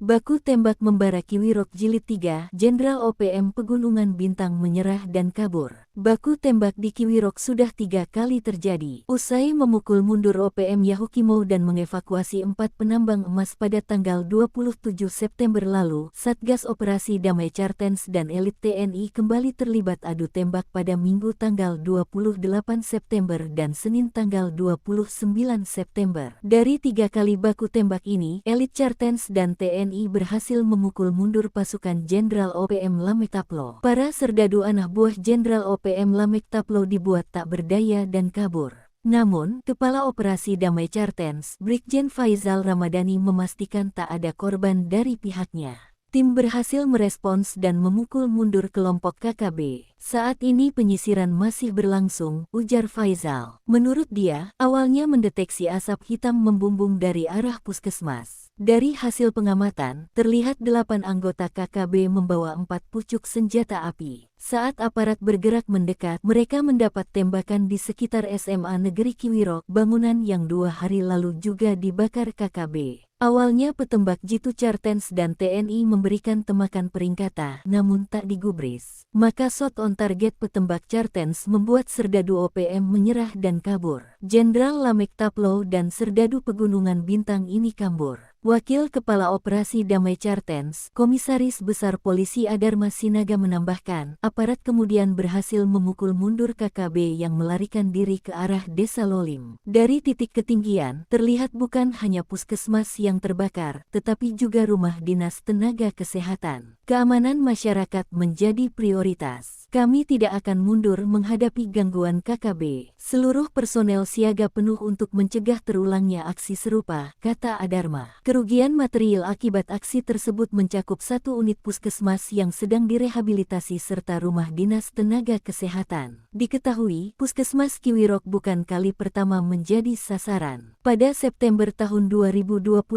Baku tembak membara Kiwirok Jilid 3, Jenderal OPM Pegunungan Bintang menyerah dan kabur. Baku tembak di Kiwirok sudah 3 kali terjadi. Usai memukul mundur OPM Yahukimo dan mengevakuasi 4 penambang emas pada tanggal 27 September lalu, Satgas Operasi Damai Cartens dan elit TNI kembali terlibat adu tembak pada Minggu tanggal 28 September dan Senin tanggal 29 September. Dari 3 kali baku tembak ini, elit Cartens dan TNI berhasil memukul mundur pasukan Jenderal OPM Lamek Taplo. Para serdadu anak buah Jenderal OPM Lamek Taplo dibuat tak berdaya dan kabur. Namun, Kepala Operasi Damai Cartens, Brigjen Faizal Ramadhani memastikan tak ada korban dari pihaknya. Tim berhasil merespons dan memukul mundur kelompok KKB. Saat ini penyisiran masih berlangsung, ujar Faizal. Menurut dia, awalnya mendeteksi asap hitam membumbung dari arah puskesmas. Dari hasil pengamatan, terlihat 8 anggota KKB membawa 4 pucuk senjata api. Saat aparat bergerak mendekat, mereka mendapat tembakan di sekitar SMA Negeri Kiwirok, bangunan yang 2 hari lalu juga dibakar KKB. Awalnya petembak Jitu Cartens dan TNI memberikan temakan peringkata, namun tak digubris. Maka shot on target petembak Cartens membuat serdadu OPM menyerah dan kabur. Jenderal Lamek Taplo dan serdadu Pegunungan Bintang ini kabur. Wakil Kepala Operasi Damai Cartens, Komisaris Besar Polisi Adarma Sinaga menambahkan, aparat kemudian berhasil memukul mundur KKB yang melarikan diri ke arah Desa Lolim. Dari titik ketinggian, terlihat bukan hanya puskesmas yang terbakar, tetapi juga rumah dinas tenaga kesehatan. Keamanan masyarakat menjadi prioritas. Kami tidak akan mundur menghadapi gangguan KKB. Seluruh personel siaga penuh untuk mencegah terulangnya aksi serupa, kata Adarma. Kerugian material akibat aksi tersebut mencakup 1 unit puskesmas yang sedang direhabilitasi serta rumah dinas tenaga kesehatan. Diketahui, puskesmas Kiwirok bukan kali pertama menjadi sasaran. Pada September tahun 2021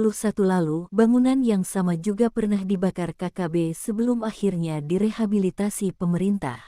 lalu, bangunan yang sama juga pernah dibakar KKB sebelum akhirnya direhabilitasi pemerintah.